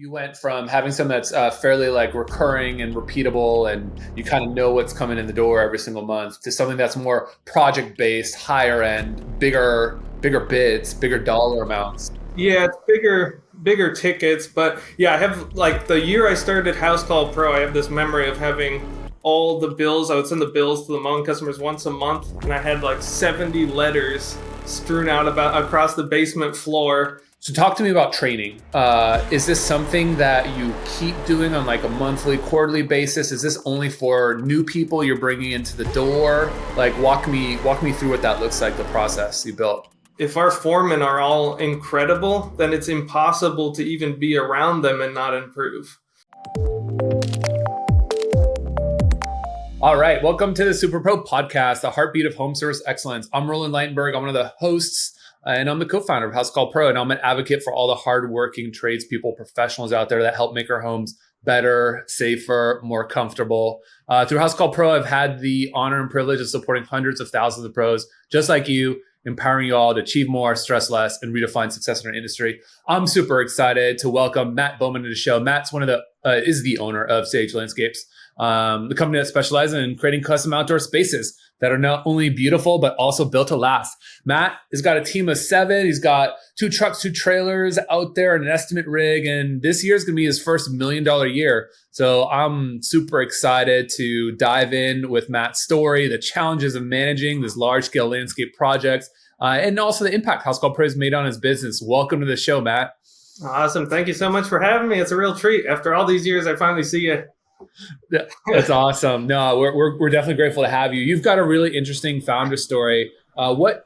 You went from having something that's fairly like recurring and repeatable, and you kind of know what's coming in the door every single month, to something that's more project based, higher end, bigger bids, bigger dollar amounts. Yeah, it's bigger tickets, but yeah, I have like the year I started House Call Pro, I have this memory of having all the bills. I would send the bills to the mowing customers once a month, and I had like 70 letters strewn out about across the basement floor. So talk to me about training. Is this something that you keep doing on like a monthly, quarterly basis? Is this only for new people you're bringing into the door? Like walk me through what that looks like, the process you built. If our foremen are all incredible, then it's impossible to even be around them and not improve. All right, welcome to the Superpro podcast, the heartbeat of home service excellence. I'm Roland Lightenberg. I'm one of the hosts, and I'm the co-founder of House Call Pro, and I'm an advocate for all the hardworking tradespeople, professionals out there that help make our homes better, safer, more comfortable. Through House Call Pro, I've had the honor and privilege of supporting hundreds of thousands of pros just like you, empowering you all to achieve more, stress less, and redefine success in our industry. I'm super excited to welcome Matt Bowman to the show. Matt's is the owner of Sage Landscapes, the company that specializes in creating custom outdoor spaces that are not only beautiful, but also built to last. Matt has got a team of 7. He's got 2 trucks, 2 trailers out there, and an estimate rig. And this year is going to be his first $1 million year. So I'm super excited to dive in with Matt's story, the challenges of managing this large scale landscape projects, and also the impact House Call Pro has made on his business. Welcome to the show, Matt. Awesome. Thank you so much for having me. It's a real treat. After all these years, I finally see you. That's awesome. No, we're definitely grateful to have you. You've got a really interesting founder story. What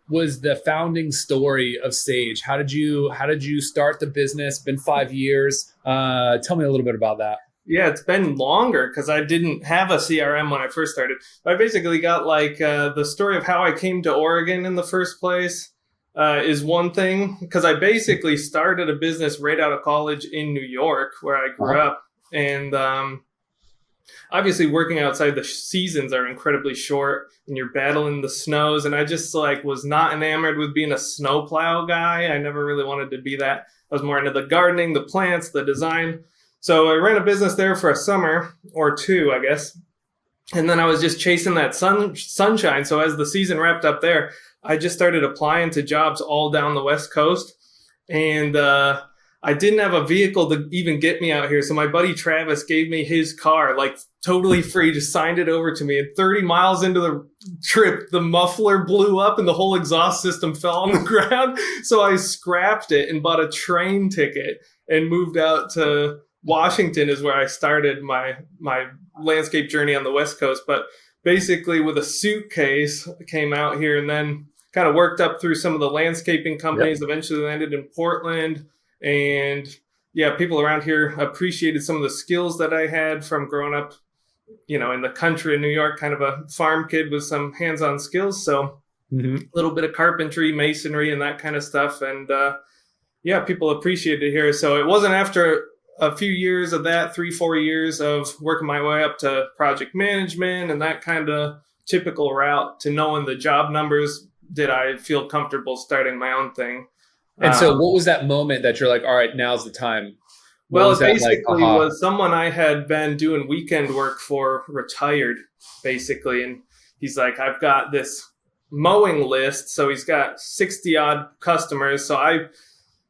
was the founding story of Sage? How did you start the business? Been 5 years. Tell me a little bit about that. Yeah, it's been longer because I didn't have a CRM when I first started. But I basically got like the story of how I came to Oregon in the first place is one thing, because I basically started a business right out of college in New York where I grew up. And obviously working outside, the seasons are incredibly short and you're battling the snows. And I just like was not enamored with being a snowplow guy. I never really wanted to be that. I was more into the gardening, the plants, the design. So I ran a business there for a summer or 2, I guess. And then I was just chasing that sunshine. So as the season wrapped up there, I just started applying to jobs all down the West Coast. And I didn't have a vehicle to even get me out here. So my buddy Travis gave me his car, like totally free, just signed it over to me. And 30 miles into the trip, the muffler blew up and the whole exhaust system fell on the ground. So I scrapped it and bought a train ticket and moved out to Washington, is where I started my landscape journey on the West Coast. But basically with a suitcase, I came out here and then kind of worked up through some of the landscaping companies. Yep. Eventually landed in Portland. And yeah, people around here appreciated some of the skills that I had from growing up, in the country in New York, kind of a farm kid with some hands-on skills. So a little bit of carpentry, masonry, and that kind of stuff. And yeah, people appreciated it here. So it wasn't after a few years of that, 3-4 years of working my way up to project management and that kind of typical route to knowing the job numbers, did I feel comfortable starting my own thing. And so what was that moment that you're like, all right, now's the time? Well, it basically was someone I had been doing weekend work for retired, basically. And he's like, I've got this mowing list. So he's got 60 odd customers. So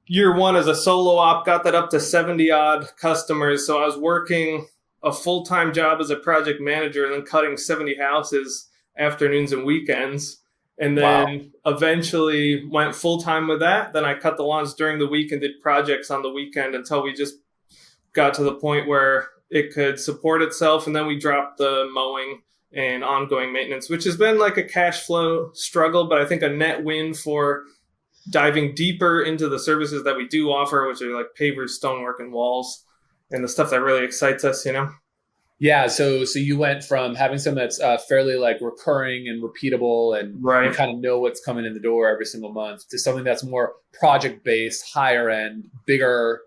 year 1 as a solo op, got that up to 70 odd customers. So I was working a full-time job as a project manager and then cutting 70 houses afternoons and weekends. And then eventually went full-time with that. Then I cut the lawns during the week and did projects on the weekend until we just got to the point where it could support itself. And then we dropped the mowing and ongoing maintenance, which has been like a cash flow struggle, but I think a net win for diving deeper into the services that we do offer, which are like pavers, stonework, and walls, and the stuff that really excites us, Yeah, so you went from having something that's fairly like recurring and repeatable, and you kind of know what's coming in the door every single month, to something that's more project based, higher end, bigger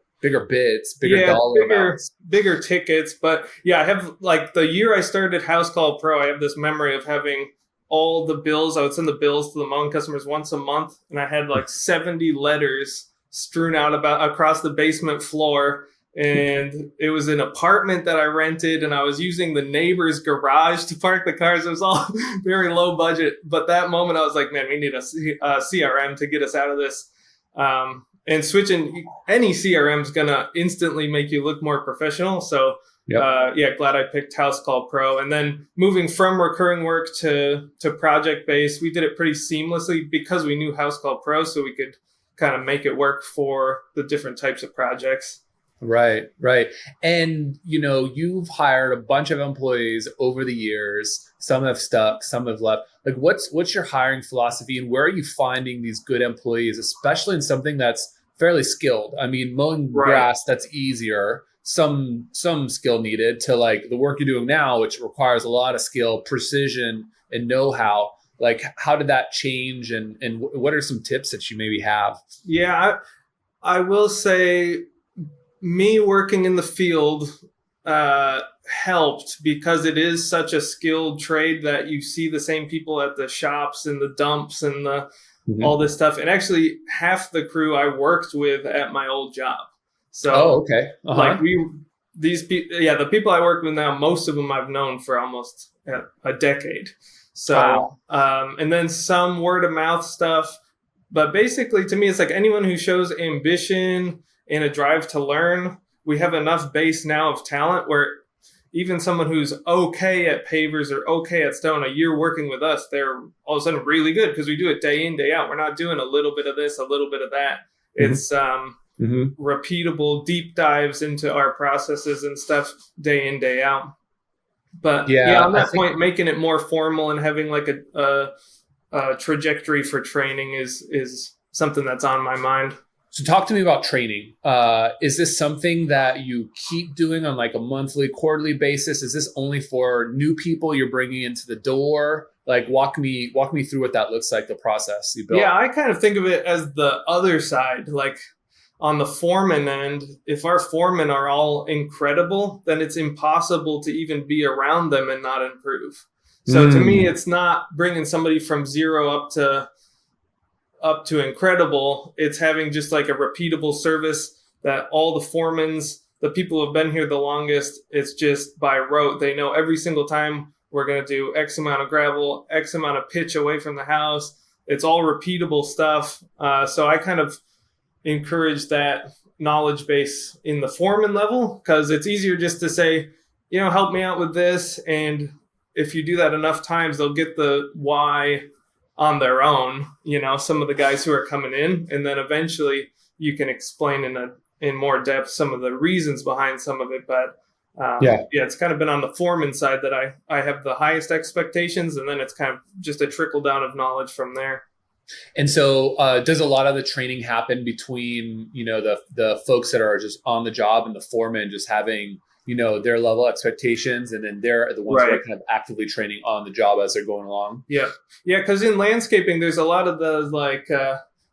bids, bigger dollar amounts, bigger tickets. But yeah, I have like the year I started House Call Pro, I have this memory of having all the bills. I would send the bills to the mowing customers once a month, and I had like 70 letters strewn out about across the basement floor. And it was an apartment that I rented, and I was using the neighbor's garage to park the cars. It was all very low budget. But that moment I was like, man, we need a CRM to get us out of this. And switching any CRM is going to instantly make you look more professional. So yeah, glad I picked House Call Pro. And then moving from recurring work to project based, we did it pretty seamlessly because we knew House Call Pro, so we could kind of make it work for the different types of projects. Right, right. And, you've hired a bunch of employees over the years. Some have stuck, some have left. Like, what's your hiring philosophy, and where are you finding these good employees, especially in something that's fairly skilled? I mean, mowing grass, that's easier. Some skill needed to like the work you're doing now, which requires a lot of skill, precision, and know-how. Like, how did that change, and what are some tips that you maybe have? Yeah, I will say, me working in the field helped because it is such a skilled trade that you see the same people at the shops and the dumps and all this stuff. And actually, half the crew I worked with at my old job. So, okay. Like the people I work with now, most of them I've known for almost a decade. So, and then some word of mouth stuff. But basically, to me, it's like anyone who shows ambition and a drive to learn. We have enough base now of talent where even someone who's okay at pavers or okay at stone, a year working with us, they're all of a sudden really good because we do it day in, day out. We're not doing a little bit of this, a little bit of that. It's repeatable deep dives into our processes and stuff day in, day out. But on that point, making it more formal and having like a trajectory for training is something that's on my mind. So talk to me about training. Is this something that you keep doing on like a monthly, quarterly basis? Is this only for new people you're bringing into the door? Like walk me through what that looks like, the process you built. Yeah, I kind of think of it as the other side. Like on the foreman end, if our foremen are all incredible, then it's impossible to even be around them and not improve. So to me, it's not bringing somebody from zero up to incredible. It's having just like a repeatable service that all the foremans, the people who have been here the longest, it's just by rote. They know every single time we're going to do X amount of gravel, X amount of pitch away from the house. It's all repeatable stuff. So I kind of encourage that knowledge base in the foreman level because it's easier just to say, help me out with this. And if you do that enough times, they'll get the why on their own, some of the guys who are coming in, and then eventually you can explain in more depth some of the reasons behind some of it. But it's kind of been on the foreman side that I have the highest expectations, and then it's kind of just a trickle down of knowledge from there. And so does a lot of the training happen between, the folks that are just on the job and the foreman just having, their level expectations, and then they're the ones who are kind of actively training on the job as they're going along? Yeah. Yeah, because in landscaping, there's a lot of the,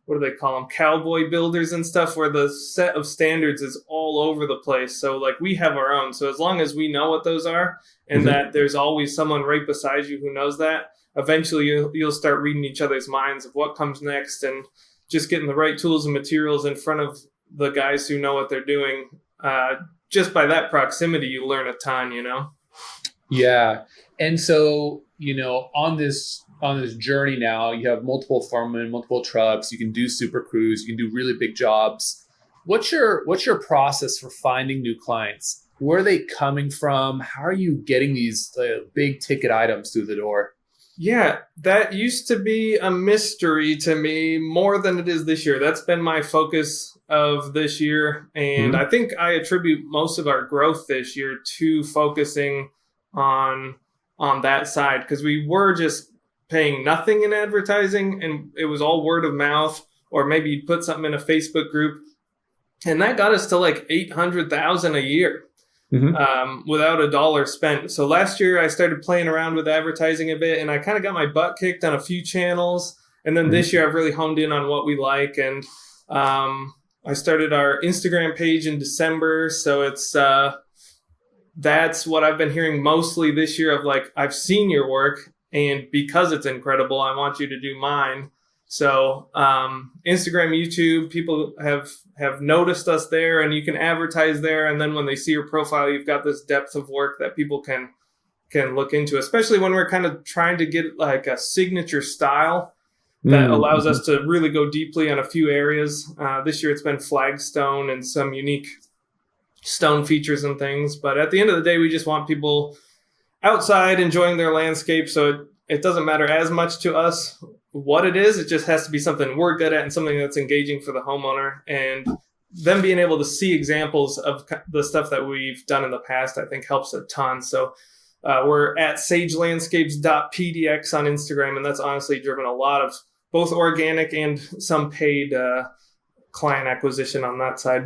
what do they call them? Cowboy builders and stuff where the set of standards is all over the place. So, like, we have our own. So as long as we know what those are and that there's always someone right beside you who knows that, eventually you'll start reading each other's minds of what comes next and just getting the right tools and materials in front of the guys who know what they're doing. Just by that proximity, you learn a ton, Yeah. And so, on this journey now, you have multiple foremen, multiple trucks, you can do super crews, you can do really big jobs. What's your process for finding new clients? Where are they coming from? How are you getting these big ticket items through the door? Yeah, that used to be a mystery to me more than it is this year. That's been my focus of this year. And I think I attribute most of our growth this year to focusing on that side, because we were just paying nothing in advertising and it was all word of mouth, or maybe you'd put something in a Facebook group. And that got us to like 800,000 a year. Without a dollar spent. So last year I started playing around with advertising a bit, and I kind of got my butt kicked on a few channels. And then this year I've really honed in on what we like. And I started our Instagram page in December. So it's that's what I've been hearing mostly this year of like, I've seen your work, and because it's incredible, I want you to do mine. So Instagram, YouTube, people have noticed us there, and you can advertise there. And then when they see your profile, you've got this depth of work that people can look into, especially when we're kind of trying to get like a signature style that allows us to really go deeply on a few areas. This year it's been flagstone and some unique stone features and things. But at the end of the day, we just want people outside enjoying their landscape. So it doesn't matter as much to us what it is. It just has to be something we're good at and something that's engaging for the homeowner. And them being able to see examples of the stuff that we've done in the past, I think helps a ton. So we're at sagelandscapes.pdx on Instagram, and that's honestly driven a lot of both organic and some paid client acquisition on that side.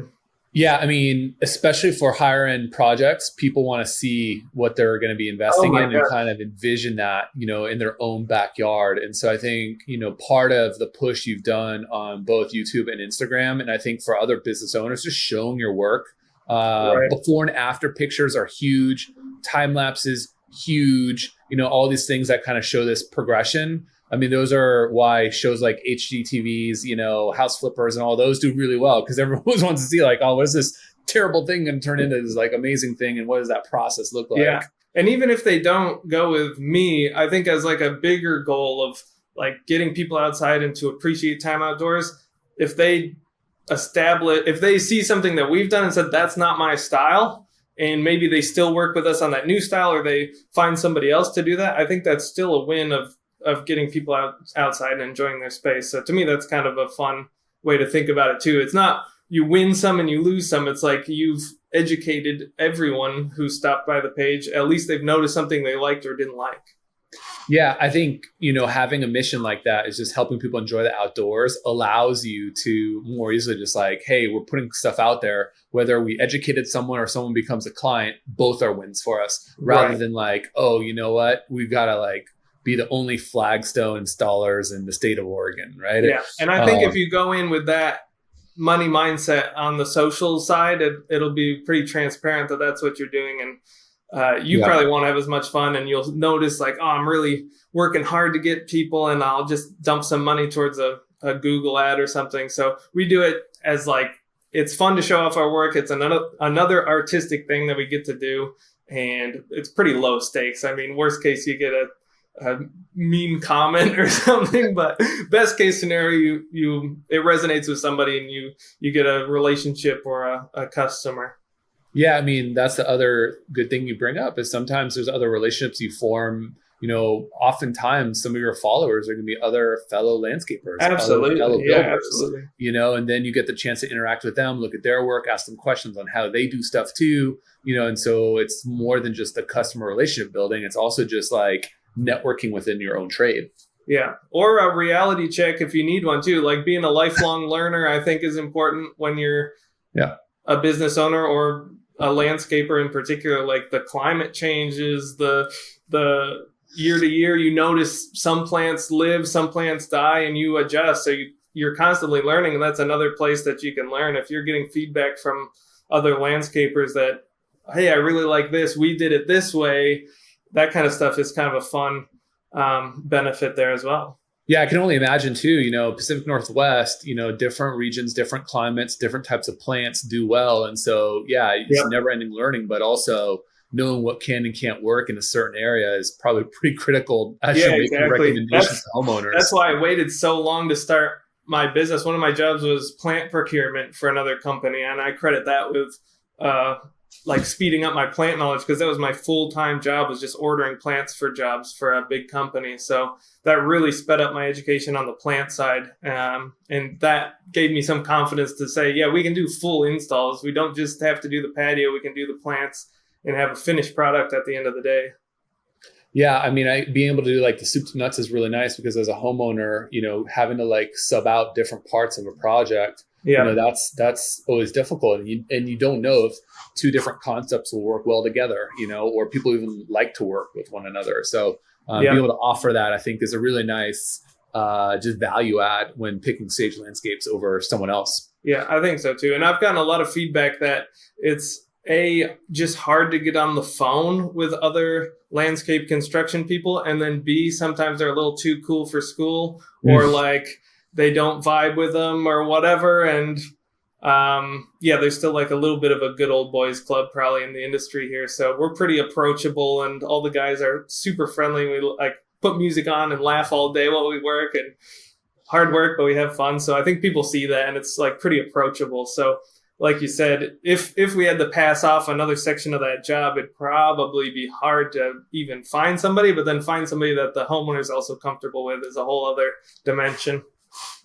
Yeah, I mean, especially for higher end projects, people want to see what they're going to be investing in and kind of envision that, in their own backyard. And so I think, part of the push you've done on both YouTube and Instagram, and I think for other business owners, just showing your work. Before and after pictures are huge. Time lapses, huge. All these things that kind of show this progression. I mean, those are why shows like HGTVs, House Flippers and all those do really well, because everyone wants to see like, oh, what is this terrible thing going to turn into this like amazing thing? And what does that process look like? Yeah. And even if they don't go with me, I think as like a bigger goal of like getting people outside and to appreciate time outdoors, if they see something that we've done and said, that's not my style, and maybe they still work with us on that new style, or they find somebody else to do that, I think that's still a win of getting people outside and enjoying their space. So to me, that's kind of a fun way to think about it too. It's not you win some and you lose some. It's like you've educated everyone who stopped by the page. At least they've noticed something they liked or didn't like. Yeah, I think, having a mission like that is just helping people enjoy the outdoors, allows you to more easily just like, hey, we're putting stuff out there, whether we educated someone or someone becomes a client, both are wins for us, rather than like, oh, you know what, we've got to like be the only flagstone installers in the state of Oregon, right? Yeah, and I think if you go in with that money mindset on the social side, it'll be pretty transparent that that's what you're doing. And you probably won't have as much fun, and you'll notice like, oh, I'm really working hard to get people, and I'll just dump some money towards a Google ad or something. So we do it as like, it's fun to show off our work. It's another artistic thing that we get to do, and it's pretty low stakes. I mean, worst case, you get a mean comment or something, but best case scenario, it resonates with somebody and you get a relationship or a customer. Yeah, I mean, that's the other good thing you bring up is sometimes there's other relationships you form. Oftentimes some of your followers are going to be other fellow landscapers, absolutely, fellow builders, absolutely. And then you get the chance to interact with them, look at their work, ask them questions on how they do stuff too, and so it's more than just the customer relationship building. It's also just like networking within your own trade. Yeah. Or a reality check if you need one too. Like being a lifelong learner, I think is important when you're a business owner or a landscaper in particular. Like the climate changes, the year to year, you notice some plants live, some plants die, and you adjust. So you're constantly learning. And that's another place that you can learn. If you're getting feedback from other landscapers that, hey, I really like this, we did it this way, that kind of stuff is kind of a fun benefit there as well. Yeah, I can only imagine too, Pacific Northwest, different regions, different climates, different types of plants do well. And so, it's never ending learning, but also knowing what can and can't work in a certain area is probably pretty critical as you're making recommendations to homeowners. That's why I waited so long to start my business. One of my jobs was plant procurement for another company, and I credit that with like speeding up my plant knowledge, because that was my full-time job, was just ordering plants for jobs for a big company. So that really sped up my education on the plant side. And that gave me some confidence to say, yeah, we can do full installs. We don't just have to do the patio. We can do the plants and have a finished product at the end of the day. Yeah, I mean, being able to do like the soup to nuts is really nice, because as a homeowner, having to like sub out different parts of a project, that's always difficult. And you don't know if two different concepts will work well together, or people even like to work with one another. So being able to offer that, I think, is a really nice just value add when picking Sage Landscapes over someone else. Yeah, I think so too. And I've gotten a lot of feedback that it's just hard to get on the phone with other landscape construction people, and then B, sometimes they're a little too cool for school, or like they don't vibe with them or whatever. And there's still like a little bit of a good old boys club probably in the industry here. So we're pretty approachable, and all the guys are super friendly. We like put music on and laugh all day while we work, and hard work, but we have fun. So I think people see that, and it's like pretty approachable. So like you said, if we had to pass off another section of that job, it'd probably be hard to even find somebody, but then find somebody that the homeowner is also comfortable with is a whole other dimension.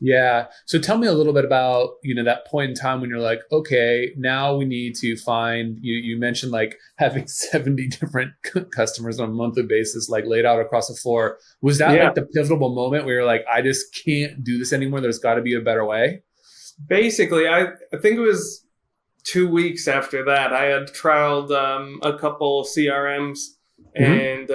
Yeah. So tell me a little bit about, that point in time when you're like, okay, now we need to find, you mentioned like having 70 different customers on a monthly basis, like laid out across the floor. Was that like the pivotal moment where you're like, I just can't do this anymore? There's got to be a better way. Basically, I think it was 2 weeks after that, I had trialed a couple CRMs and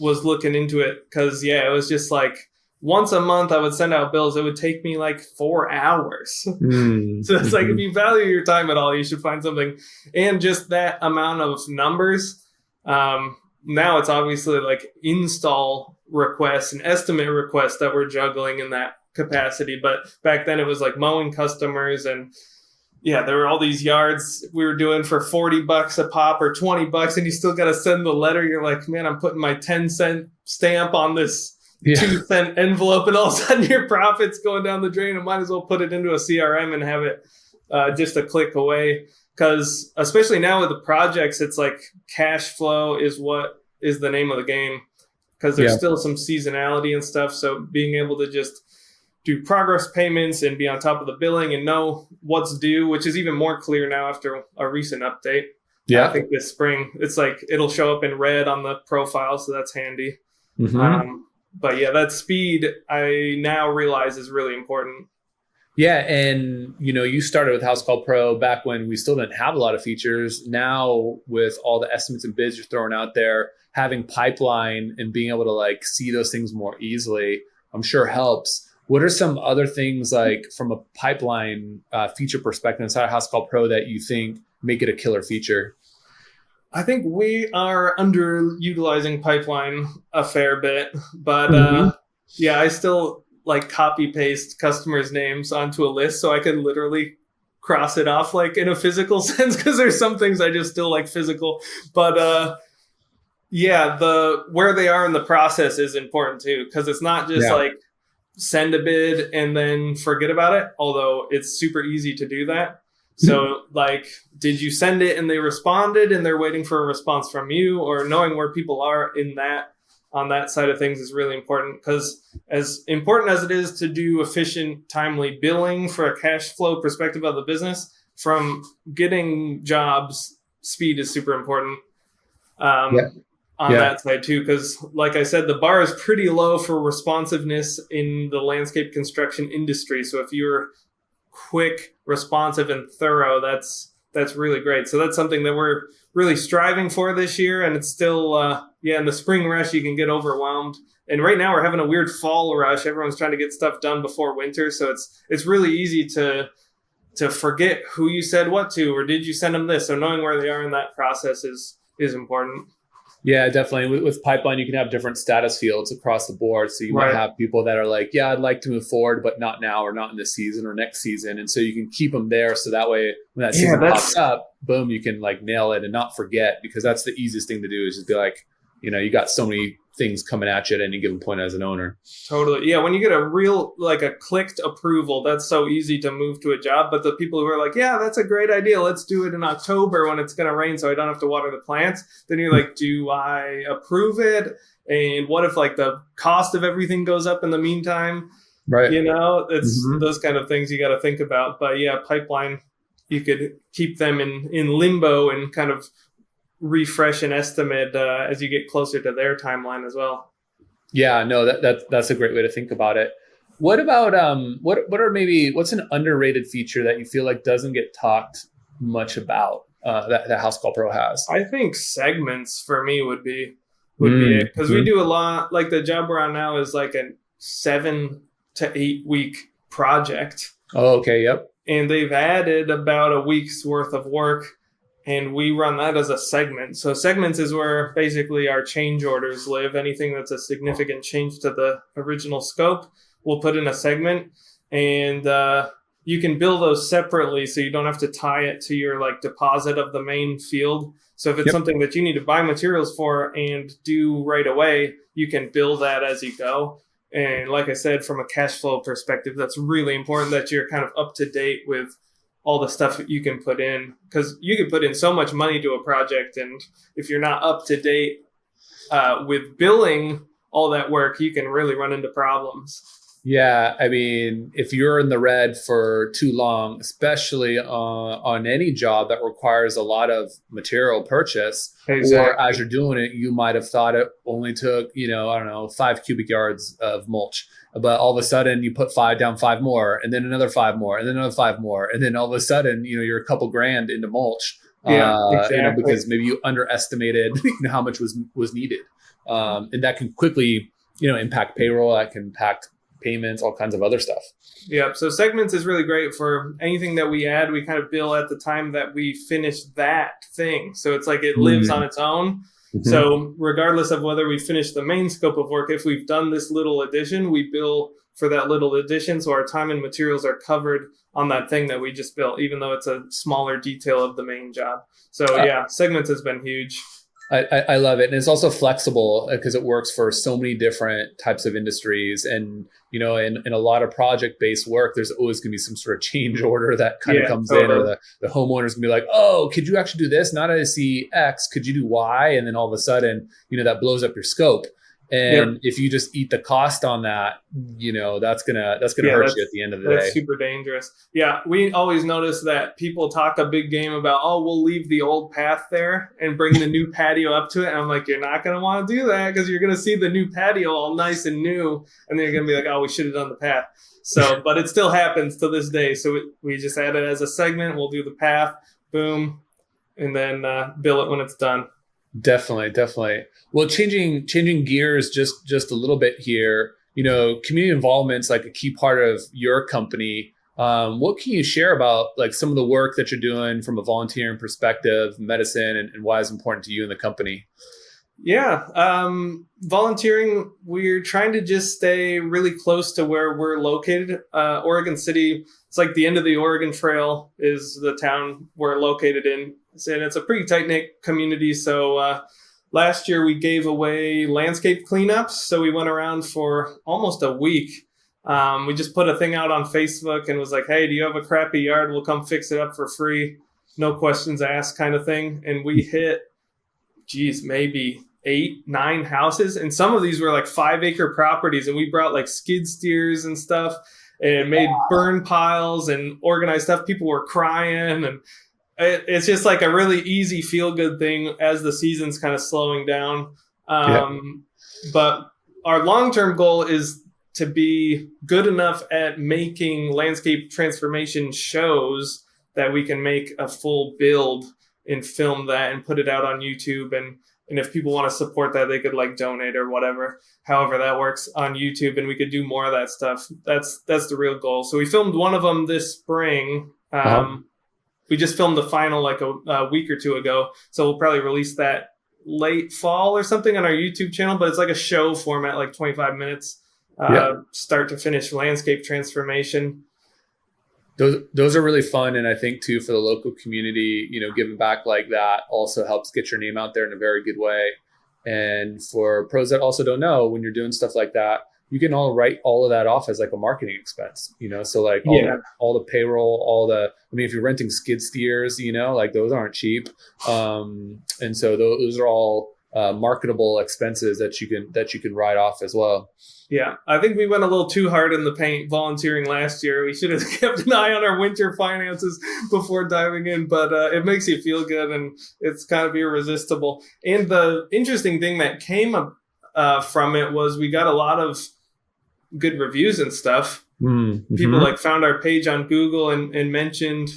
was looking into it because, it was just like once a month I would send out bills. It would take me like 4 hours. So it's like, if you value your time at all, you should find something. And just that amount of numbers. Now it's obviously like install requests and estimate requests that we're juggling in that capacity. But back then it was like mowing customers, and there were all these yards we were doing for $40 a pop or $20, and you still got to send the letter. You're like, man, I'm putting my 10-cent stamp on this 2-cent envelope, and all of a sudden your profit's going down the drain. I might as well put it into a CRM and have it just a click away. Because especially now with the projects, it's like cash flow is what is the name of the game, because there's still some seasonality and stuff. So being able to just do progress payments and be on top of the billing and know what's due, which is even more clear now after a recent update. I think this spring, it's like it'll show up in red on the profile, so that's handy. But that speed I now realize is really important. Yeah, and you started with House Call Pro back when we still didn't have a lot of features. Now with all the estimates and bids you're throwing out there, having pipeline and being able to like see those things more easily, I'm sure helps. What are some other things like from a pipeline feature perspective inside House Call Pro that you think make it a killer feature? I think we are underutilizing pipeline a fair bit, but I still like copy paste customers' names onto a list so I can literally cross it off like in a physical sense, because there's some things I just still like physical. But the where they are in the process is important too, because it's not just like send a bid and then forget about it, although it's super easy to do that. So like, did you send it and they responded and they're waiting for a response from you? Or knowing where people are in that, on that side of things is really important, because as important as it is to do efficient, timely billing for a cash flow perspective of the business, from getting jobs, speed is super important on that side too. Because like I said, the bar is pretty low for responsiveness in the landscape construction industry. So if you're quick, responsive, and thorough, that's really great. So that's something that we're really striving for this year. And it's still, in the spring rush, you can get overwhelmed. And right now we're having a weird fall rush. Everyone's trying to get stuff done before winter. So it's really easy to forget who you said what to, or did you send them this? So knowing where they are in that process is important. Yeah, definitely. With pipeline, you can have different status fields across the board. So you might have people that are like, I'd like to move forward, but not now, or not in this season or next season. And so you can keep them there. So that way, when that season pops up, boom, you can like nail it and not forget, because that's the easiest thing to do, is just be like, you got so many things coming at you at any given point as an owner. Totally. Yeah. When you get a real, like a clicked approval, that's so easy to move to a job. But the people who are like, that's a great idea, let's do it in October when it's going to rain so I don't have to water the plants. Then you're like, do I approve it? And what if like the cost of everything goes up in the meantime? Right. It's those kind of things you got to think about. But pipeline, you could keep them in limbo and kind of refresh an estimate as you get closer to their timeline as well. Yeah, no, that's a great way to think about it. What about what's an underrated feature that you feel like doesn't get talked much about that House Call Pro has? I think segments for me would be it, because we do a lot. Like the job we're on now is like a 7 to 8 week project. Oh, okay, yep. And they've added about a week's worth of work. And we run that as a segment. So segments is where basically our change orders live. Anything that's a significant change to the original scope, we'll put in a segment. and you can bill those separately, so you don't have to tie it to your like deposit of the main field. So if it's something that you need to buy materials for and do right away, you can bill that as you go. And like I said, from a cash flow perspective, that's really important that you're kind of up to date with all the stuff that you can put in, because you can put in so much money to a project, and if you're not up to date with billing all that work, you can really run into problems. Yeah, I mean, if you're in the red for too long, especially on any job that requires a lot of material purchase, or Exactly. as you're doing it, you might have thought it only took, I don't know, 5 cubic yards of mulch. But all of a sudden you put five more, and then another five more, and then another five more. And then all of a sudden, you're a couple grand into mulch, Yeah, exactly. because maybe you underestimated how much was needed. And that can quickly, impact payroll, that can impact payments, all kinds of other stuff. Yeah, so segments is really great for anything that we add. We kind of bill at the time that we finish that thing. So it's like it lives on its own. Mm-hmm. So regardless of whether we finish the main scope of work, if we've done this little addition, we bill for that little addition. So our time and materials are covered on that thing that we just built, even though it's a smaller detail of the main job. So yeah, segments has been huge. I love it. And it's also flexible because it works for so many different types of industries. And, in a lot of project-based work, there's always going to be some sort of change order that kind of comes in, or the homeowner's going to be like, oh, could you actually do this? Now that I see X, could you do Y? And then all of a sudden, that blows up your scope. And if you just eat the cost on that, that's gonna hurt you at the end of the day. That's super dangerous. Yeah, we always notice that people talk a big game about, oh, we'll leave the old path there and bring the new patio up to it. And I'm like, you're not gonna want to do that, because you're gonna see the new patio all nice and new, and then you're gonna be like, oh, we should have done the path. So, but it still happens to this day. So we just add it as a segment. We'll do the path, boom, and then bill it when it's done. Definitely. Well, changing gears just a little bit here. Community involvement's like a key part of your company. What can you share about like some of the work that you're doing from a volunteering perspective, medicine, and why it's important to you and the company? Yeah, volunteering, we're trying to just stay really close to where we're located. Oregon City, it's like the end of the Oregon Trail is the town we're located in. And it's a pretty tight-knit community. So last year we gave away landscape cleanups. So we went around for almost a week. We just put a thing out on Facebook and was like, hey, do you have a crappy yard? We'll come fix it up for free. No questions asked kind of thing. And we hit, maybe 8-9 houses. And some of these were like 5-acre properties. And we brought like skid steers and stuff and made burn piles and organized stuff. People were crying, and it's just like a really easy feel-good thing as the season's kind of slowing down. But our long-term goal is to be good enough at making landscape transformation shows that we can make a full build and film that and put it out on YouTube. And if people want to support that, they could like donate or whatever, however that works on YouTube. And we could do more of that stuff. That's the real goal. So we filmed one of them this spring. We just filmed the final like a week or two ago. So we'll probably release that late fall or something on our YouTube channel, but it's like a show format, like 25 minutes, start to finish landscape transformation. Those are really fun. And I think too, for the local community, giving back like that also helps get your name out there in a very good way. And for pros that also don't know, when you're doing stuff like that, you can write all of that off as like a marketing expense, so like all the payroll, if you're renting skid steers, like those aren't cheap. And so those are all marketable expenses that you can write off as well. Yeah, I think we went a little too hard in the paint volunteering last year. We should have kept an eye on our winter finances before diving in, but it makes you feel good and it's kind of irresistible. And the interesting thing that came from it was we got a lot of good reviews and stuff. Mm-hmm. People like found our page on Google and mentioned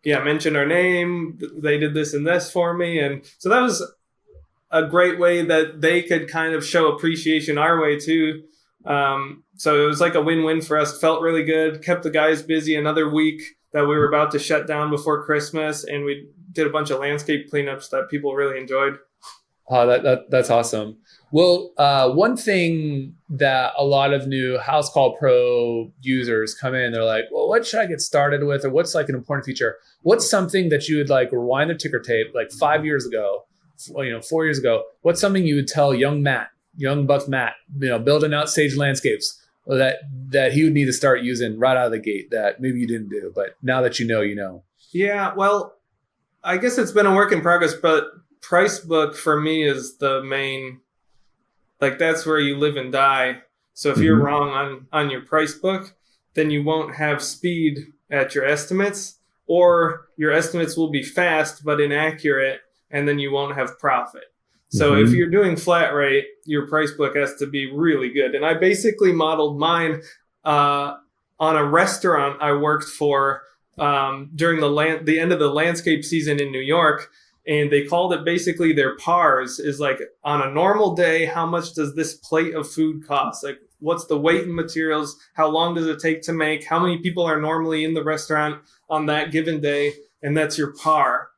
mentioned our name. They did this and this for me. And so that was a great way that they could kind of show appreciation our way too. So it was like a win-win for us. It felt really good. Kept the guys busy another week that we were about to shut down before Christmas. And we did a bunch of landscape cleanups that people really enjoyed. Oh, that's awesome. Well, one thing that a lot of new House Call Pro users come in, they're like, well, what should I get started with? Or what's like an important feature? What's something that you would like rewind the ticker tape like 5 years ago, 4 years ago? What's something you would tell young Buck Matt, building out Sage landscapes that he would need to start using right out of the gate that maybe you didn't do, but now that you know, you know. Yeah, well, I guess it's been a work in progress, but price book for me is the main, like that's where you live and die. So if you're wrong on your price book, then you won't have speed at your estimates, or your estimates will be fast but inaccurate, and then you won't have profit. So if you're doing flat rate, your price book has to be really good. And I basically modeled mine on a restaurant I worked for during the end of the landscape season in New York. And they called it basically their PARs, is like on a normal day, how much does this plate of food cost? Like what's the weight in materials? How long does it take to make? How many people are normally in the restaurant on that given day? And that's your PAR.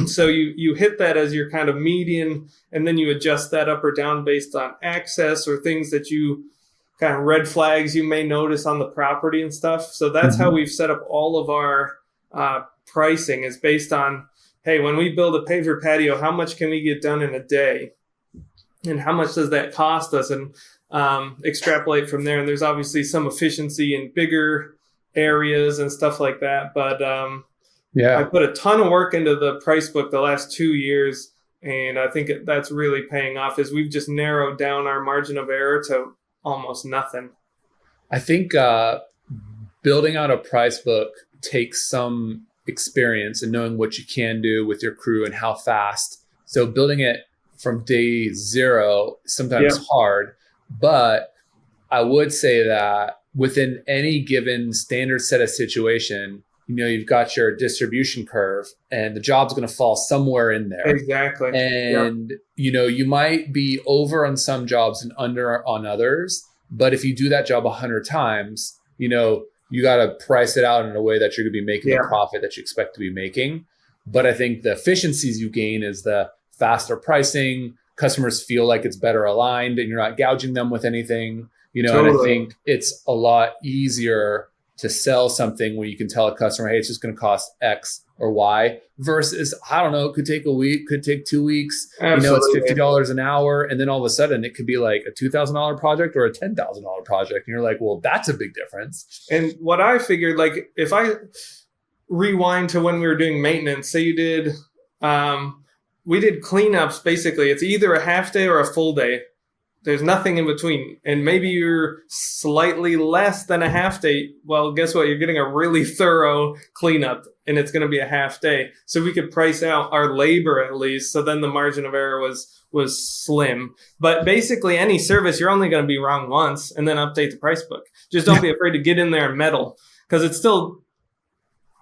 So you hit that as your kind of median, and then you adjust that up or down based on access or things that you kind of red flags you may notice on the property and stuff. So that's how we've set up all of our pricing, is based on, hey, when we build a paver patio, how much can we get done in a day? And how much does that cost us? And extrapolate from there. And there's obviously some efficiency in bigger areas and stuff like that. But I put a ton of work into the price book the last 2 years. And I think that's really paying off, is we've just narrowed down our margin of error to almost nothing. I think building out a price book takes some experience and knowing what you can do with your crew and how fast. So building it from day zero is sometimes hard, but I would say that within any given standard set of situation, you've got your distribution curve and the job's going to fall somewhere in there. Exactly. And, you might be over on some jobs and under on others, but if you do that job 100 times, you got to price it out in a way that you're going to be making the profit that you expect to be making. But I think the efficiencies you gain is the faster pricing. Customers feel like it's better aligned and you're not gouging them with anything, totally. And I think it's a lot easier to sell something when you can tell a customer, hey, it's just going to cost X or Y, versus, I don't know, it could take a week, could take 2 weeks. Absolutely. It's $50 an hour. And then all of a sudden it could be like a $2,000 project or a $10,000 project. And you're like, well, that's a big difference. And what I figured, like if I rewind to when we were doing maintenance, say you did, we did cleanups, basically. It's either a half day or a full day. There's nothing in between. And maybe you're slightly less than a half day. Well, guess what? You're getting a really thorough cleanup, and it's going to be a half day. So we could price out our labor at least. So then the margin of error was slim. But basically any service, you're only going to be wrong once and then update the price book. Just don't be afraid to get in there and meddle, because it's still,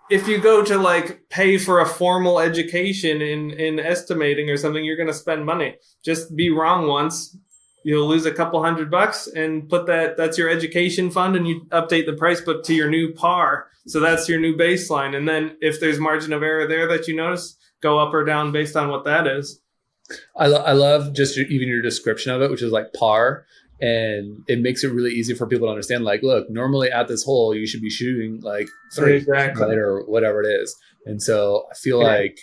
if you go to like pay for a formal education in estimating or something, you're going to spend money. Just be wrong once. You'll lose a couple $100 and put that's your education fund, and you update the price book to your new PAR. So that's your new baseline. And then if there's margin of error there that you notice, go up or down based on what that is. I love just even your description of it, which is like PAR. And it makes it really easy for people to understand, like, look, normally at this hole, you should be shooting like 3 or whatever it is. And so I feel like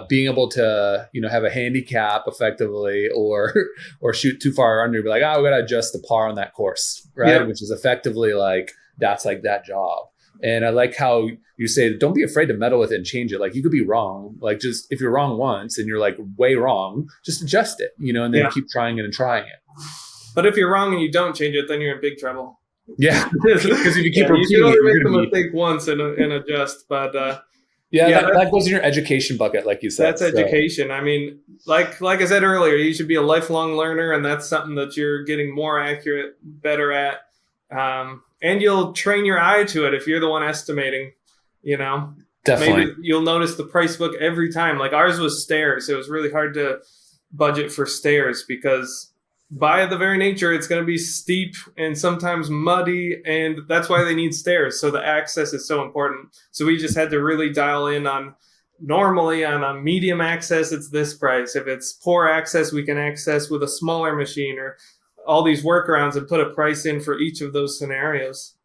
being able to, have a handicap effectively or shoot too far under, be like, we got to adjust the PAR on that course, right? Yep. Which is effectively like, that's like that job. And I like how you say, don't be afraid to meddle with it and change it. Like you could be wrong. Like just, if you're wrong once and you're like way wrong, just adjust it, and then keep trying it and trying it. But if you're wrong and you don't change it, then you're in big trouble. Yeah. Because if you keep repeating you only make the mistake once and adjust, but that goes in your education bucket, like you said. That's education. I mean, like I said earlier, you should be a lifelong learner, and that's something that you're getting more accurate, better at. And you'll train your eye to it if you're the one estimating, Definitely. Maybe you'll notice the price book every time. Like ours was stairs. It was really hard to budget for stairs because by the very nature, it's going to be steep and sometimes muddy, and that's why they need stairs. So the access is so important. So we just had to really dial in on normally on a medium access, it's this price. If it's poor access, we can access with a smaller machine, or all these workarounds, and put a price in for each of those scenarios.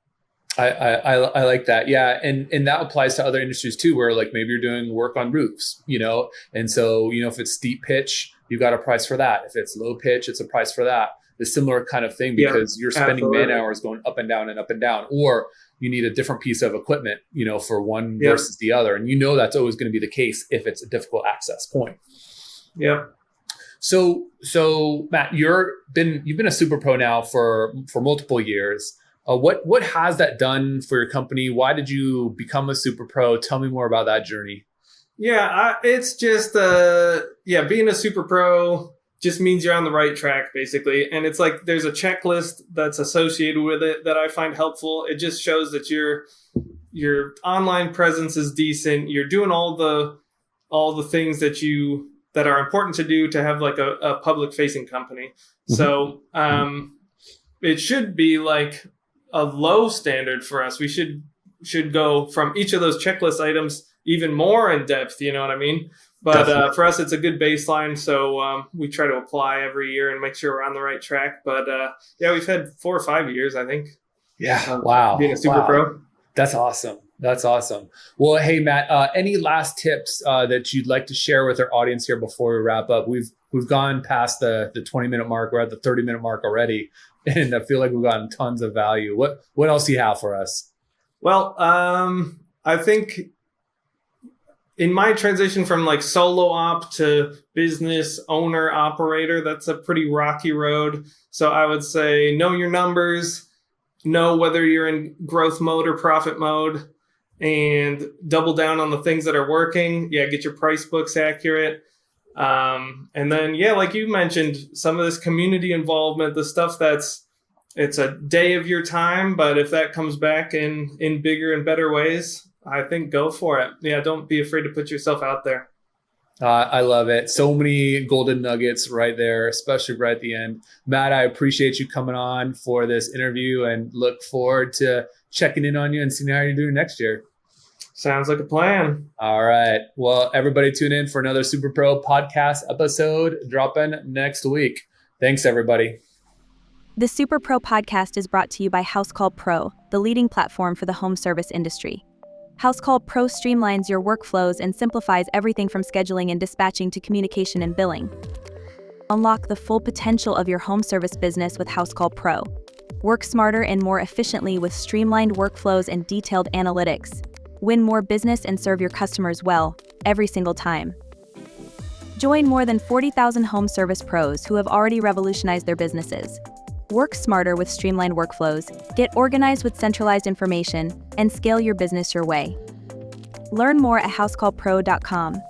I like that. Yeah. And that applies to other industries too, where like maybe you're doing work on roofs, and so, if it's steep pitch, you got a price for that. If it's low pitch, it's a price for that. The similar kind of thing, because you're spending man hours going up and down and up and down, or you need a different piece of equipment, for one versus the other. And that's always going to be the case if it's a difficult access point. Yeah. So Matt, you've been a Superpro now for multiple years. What has that done for your company? Why did you become a Superpro? Tell me more about that journey. Yeah, it's just being a Superpro just means you're on the right track, basically. And it's like there's a checklist that's associated with it that I find helpful. It just shows that your online presence is decent. You're doing all the things that are important to do to have like a public facing company. Mm-hmm. So it should be like a low standard for us. We should go from each of those checklist items even more in depth, you know what I mean? But for us, it's a good baseline. So we try to apply every year and make sure we're on the right track. But we've had 4 or 5 years, I think. Yeah. Wow. Being a Superpro. That's awesome. That's awesome. Well, hey, Matt, any last tips that you'd like to share with our audience here before we wrap up? We've gone past the 20-minute mark. We're at the 30-minute mark already. And I feel like we've gotten tons of value. What else do you have for us? Well, I think in my transition from like solo op to business owner operator, that's a pretty rocky road. So I would say know your numbers, know whether you're in growth mode or profit mode, and double down on the things that are working. Yeah, get your price books accurate. And then, like you mentioned, some of this community involvement, the stuff it's a day of your time, but if that comes back in bigger and better ways, I think go for it. Yeah, don't be afraid to put yourself out there. I love it. So many golden nuggets right there, especially right at the end. Matt, I appreciate you coming on for this interview and look forward to checking in on you and seeing how you're doing next year. Sounds like a plan. All right. Well, everybody tune in for another Superpro podcast episode dropping next week. Thanks, everybody. The Superpro podcast is brought to you by Housecall Pro, the leading platform for the home service industry. Housecall Pro streamlines your workflows and simplifies everything from scheduling and dispatching to communication and billing. Unlock the full potential of your home service business with Housecall Pro. Work smarter and more efficiently with streamlined workflows and detailed analytics. Win more business and serve your customers well, every single time. Join more than 40,000 home service pros who have already revolutionized their businesses. Work smarter with streamlined workflows, get organized with centralized information, and scale your business your way. Learn more at housecallpro.com.